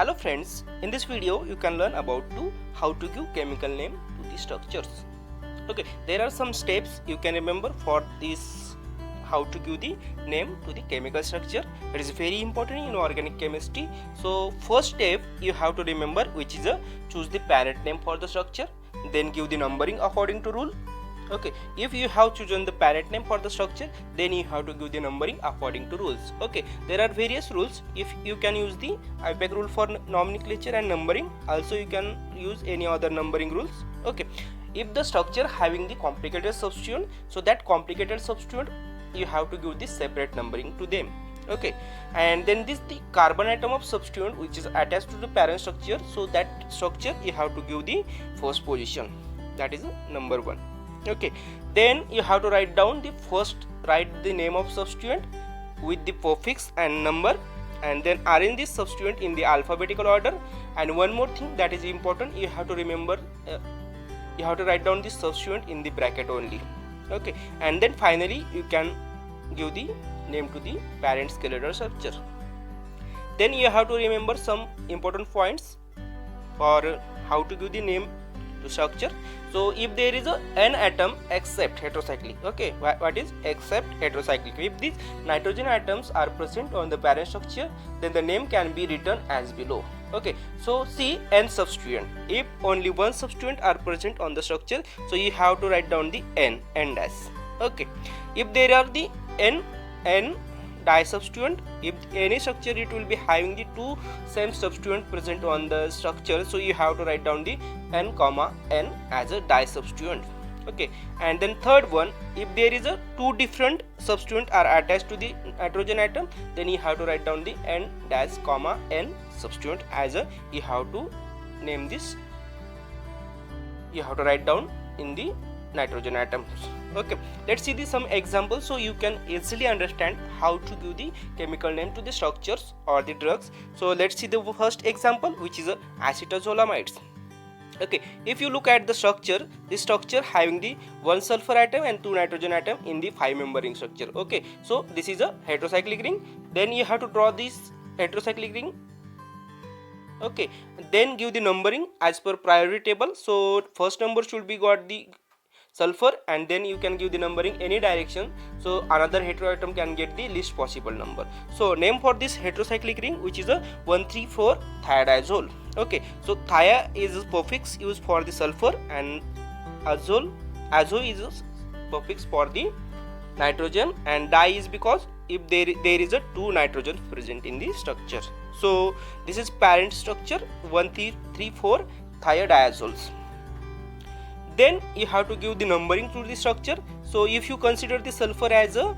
Hello friends, in this video you can learn about how to give chemical name to the structures. Okay, there are some steps you can remember for this, how to give the name to the chemical structure. It is very important in organic chemistry. So first step you have to remember, which is choose the parent name for the structure, then give the numbering according to rule. Okay, if you have chosen the parent name for the structure, then you have to give the numbering according to rules. Okay, there are various rules. If you can use the IUPAC rule for nomenclature and numbering, also you can use any other numbering rules. Okay, if the structure having the complicated substituent, so that complicated substituent you have to give this separate numbering to them. Okay, and then this the carbon atom of substituent which is attached to the parent structure, so that structure you have to give the first position, that is number 1. Okay, then you have to write down the name of substituent with the prefix and number, and then arrange this substituent in the alphabetical order. And one more thing that is important, you have to remember, you have to write down this substituent in the bracket only. Okay, and then finally you can give the name to the parent skeletal structure. Then you have to remember some important points for how to give the name to structure. So if there is an atom except heterocyclic, okay, what is except heterocyclic? If these nitrogen atoms are present on the parent structure, then the name can be written as below. Okay, so see n substituent. If only one substituent are present on the structure, so you have to write down the n dash. Okay, if there are the n disubstituent, if any structure it will be having the two same substituent present on the structure, so you have to write down the n as a disubstituent. Okay, and then third one, if there is a two different substituent are attached to the nitrogen atom, then you have to write down the n dash n substituent as a, you have to name this, you have to write down in the nitrogen atoms. Okay, let's see some examples so you can easily understand how to give the chemical name to the structures or the drugs. So let's see the first example, which is acetazolamides. Okay, if you look at the structure, this structure having the one sulfur atom and two nitrogen atom in the 5-member ring structure. Okay, so this is a heterocyclic ring. Then you have to draw this heterocyclic ring. Okay, then give the numbering as per priority table. So first number should be got the sulfur, and then you can give the numbering any direction, so another heteroatom can get the least possible number. So name for this heterocyclic ring, which is a 1,3,4 thiazole. Okay, so thia is a prefix used for the sulfur, and azo is a prefix for the nitrogen, and di is because if there is a two nitrogen present in the structure. So this is parent structure 1,3,4 thiadiazoles. Then you have to give the numbering to the structure. So if you consider the sulfur as a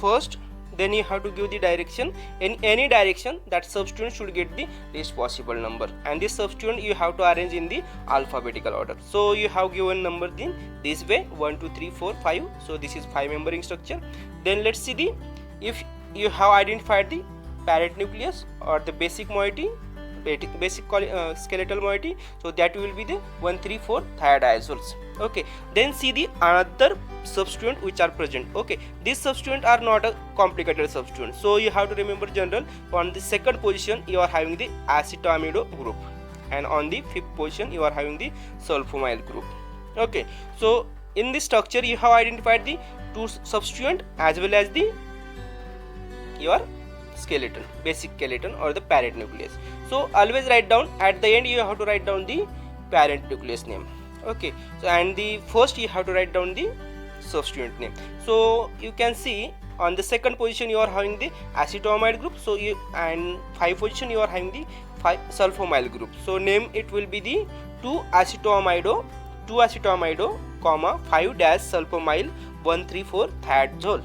first, then you have to give the direction in any direction that substituent should get the least possible number, and this substituent you have to arrange in the alphabetical order. So you have given number in this way 1 2 3 4 5. So this is 5-member ring structure. Then let's see the, if you have identified the parent nucleus or the basic moiety, basic skeletal moiety, so that will be the 1,3,4 thiadiazoles. Okay, then see the another substituent which are present. Okay, these substituent are not a complicated substituent, so you have to remember general. On the second position you are having the acetoamido group, and on the 5th position you are having the sulfonyl group. Okay, so in this structure you have identified the two substituent as well as the your skeleton, basic skeleton or the parent nucleus. So always write down at the end, you have to write down the parent nucleus name. Okay, so and the first you have to write down the substituent name. So you can see on the second position you are having the acetamide group, so you, and 5th position you are having the sulfonyl group. So name it will be the 2-acetamido, 5-sulfonyl 1,3,4 thiazole.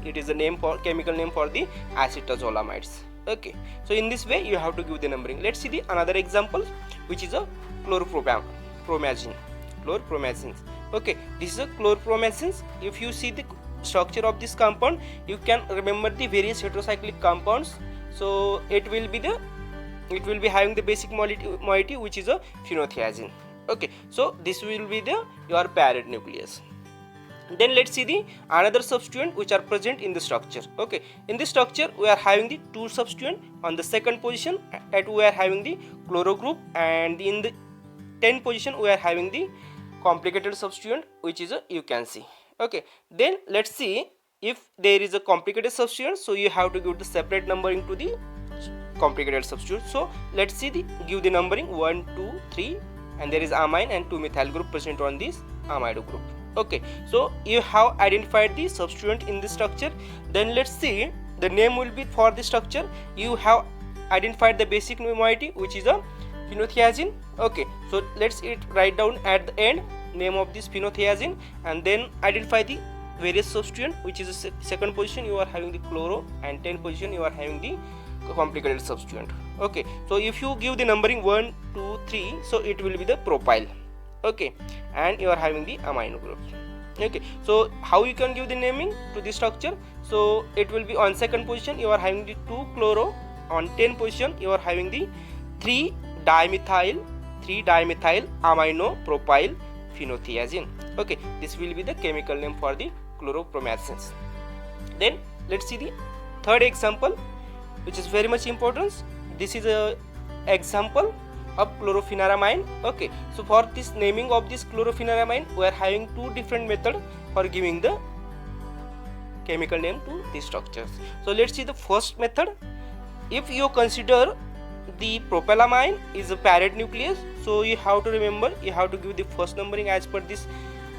It is a name for chemical name for the acetazolamides. Okay, so in this way you have to give the numbering. Let's see the another example, which is a chlorpromazine. Okay, this is a chlorpromazine. If you see the structure of this compound, you can remember the various heterocyclic compounds. So it will be having the basic moiety which is a phenothiazine. Okay, so this will be the your parent nucleus. Then let's see the another substituent which are present in the structure. Okay, in this structure we are having the two substituent. On the second position at we are having the chloro group, and in the 10th position we are having the complicated substituent, which is a UCANC. Okay, then let's see if there is a complicated substituent, so you have to give the separate numbering to the complicated substitute. So let's see the give the numbering 1, 2, 3, and there is amine and 2 methyl group present on this amide group. Okay, so you have identified the substituent in the structure. Then let's see the name will be for the structure. You have identified the basic moiety, which is a phenothiazine. Okay, so let's write down at the end name of this phenothiazine, and then identify the various substituent, which is the second position you are having the chloro, and 10th position you are having the complicated substituent. Okay, so if you give the numbering 1, 2, 3, so it will be the propyl. Okay, and you are having the amino group. Okay, so how you can give the naming to the structure? So it will be on second position you are having the 2 chloro, on 10th position you are having the 3 dimethyl amino propyl phenothiazine. Okay, this will be the chemical name for the chloropromazines. Then let's see the third example, which is very much important. This is a example of chlorofenaramine. Okay, so for this naming of this chlorofenaramine, we are having two different methods for giving the chemical name to these structures. So let's see the first method. If you consider the propylamine is a parent nucleus, so you have to remember, you have to give the first numbering as per this.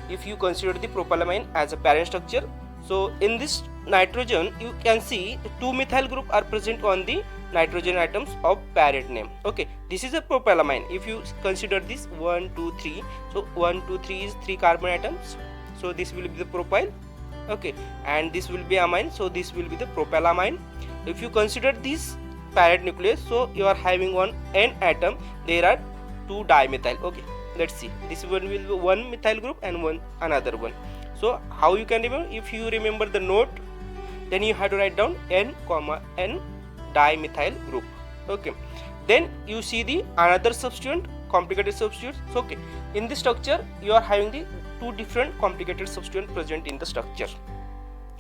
If you consider the propylamine as a parent structure, so in this nitrogen you can see the 2 methyl group are present on the nitrogen atoms of parent name. Okay, this is a propylamine. If you consider this 1, 2, 3, so 1, 2, 3 is 3 carbon atoms, so this will be the propyl. Okay, and this will be amine, so this will be the propylamine. If you consider this parent nucleus, so you are having one N atom, there are 2 dimethyl. Okay, let's see, this one will be 1 methyl group and one another one. So how you can remember? If you remember the note, then you have to write down N, N dimethyl group. Okay, then you see the another substituent, complicated substitutes. So, okay, in this structure you are having the two different complicated substituents present in the structure.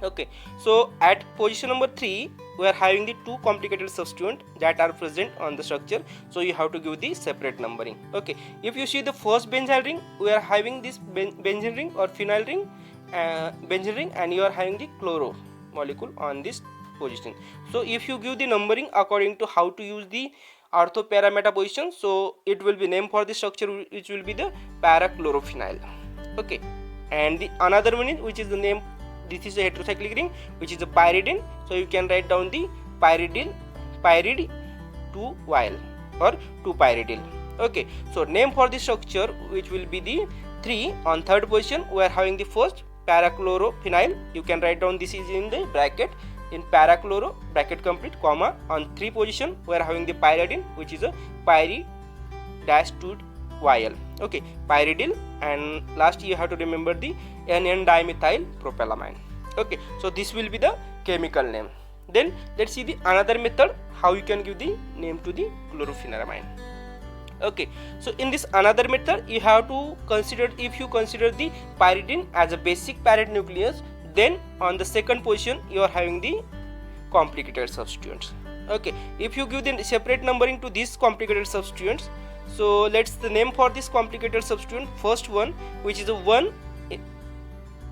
Okay, so at position number 3 we are having the two complicated substituents that are present on the structure, so you have to give the separate numbering. Okay, if you see the first benzene ring, we are having this benzene ring or phenyl ring, benzene ring, and you are having the chloro molecule on this position. So if you give the numbering according to how to use the ortho para meta position, so it will be name for the structure which will be the parachlorophenyl. Okay, and the another one is which is the name, this is a heterocyclic ring which is a pyridine, so you can write down the pyrid 2-yl or 2-pyridyl. Okay, so name for the structure which will be the 3. On third position we are having the first parachlorophenyl, you can write down this is in the bracket in parachloro bracket complete comma. On 3 position we are having the pyridine which is a pyri-2-yl. Okay, pyridyl, and last you have to remember the N dimethyl propylamine. Okay, so this will be the chemical name. Then let's see the another method how you can give the name to the chlorofenaramine. Okay, so in this another method you have to consider, if you consider the pyridine as a basic parent nucleus, then on the second position you are having the complicated substituents. Okay, if you give the separate numbering to these complicated substituents, so let's the name for this complicated substituent, first one which is a 1,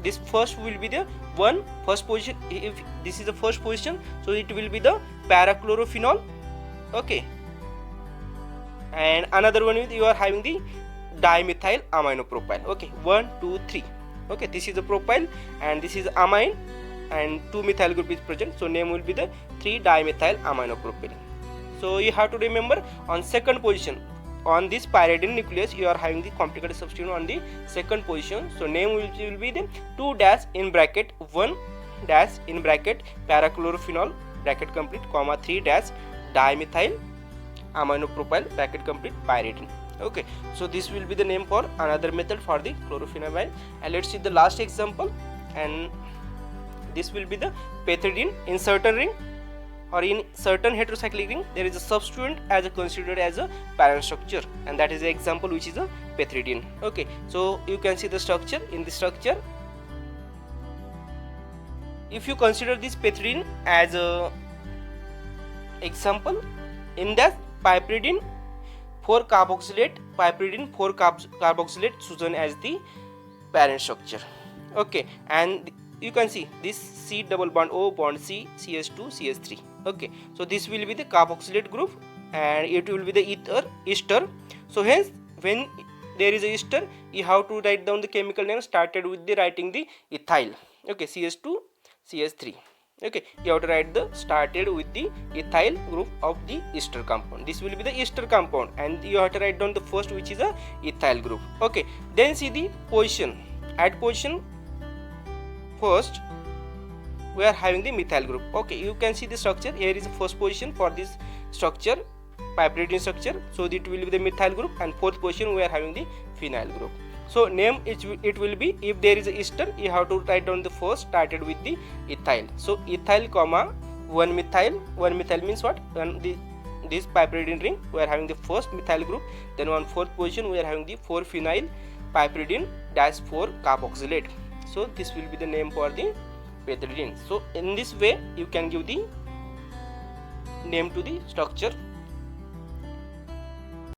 this first will be the 1 first position. If this is the first position, so it will be the parachlorophenol. Okay, and another one is you are having the dimethyl aminopropyl. Okay, 1, 2, 3. Okay, this is the propyl and this is amine, and 2 methyl group is present, so name will be the 3 dimethyl aminopropyl. So you have to remember on second position on this pyridine nucleus you are having the complicated substituent on the second position, so name will be the 2 dash in bracket 1 dash in bracket parachlorophenol bracket complete comma 3 dash dimethyl aminopropyl bracket complete pyridine. Okay, so this will be the name for another method for the chlorofenaramine. And let's see the last example, and this will be the pethidine. In certain ring or in certain heterocyclic ring there is a substituent as a considered as a parent structure, and that is the example which is a pethidine. Okay, so you can see the structure. In the structure if you consider this piperidine as a example, in that piperidine 4-carboxylate, piperidine 4-carboxylate chosen as the parent structure. Okay, and you can see this C double bond O bond C, CH2 CH3. Okay, so this will be the carboxylate group and it will be the ester. So hence when there is a ester, you have to write down the chemical name started with the writing the ethyl. Okay, CH2 CH3. Okay, you have to write the started with the ethyl group of the ester compound. This will be the ester compound and you have to write down the first, which is a ethyl group. Okay, then see the position. At position first we are having the methyl group. Okay, you can see the structure. Here is the first position for this structure, piperidine structure, so it will be the methyl group, and fourth position we are having the phenyl group. So name it will be, if there is a ester, you have to write down the first started with the ethyl. So ethyl comma 1-methyl. 1-methyl means what? This piperidine ring we are having the first methyl group, then on fourth position we are having the 4-phenyl piperidine dash 4-carboxylate. So this will be the name for the piperidine. So in this way you can give the name to the structure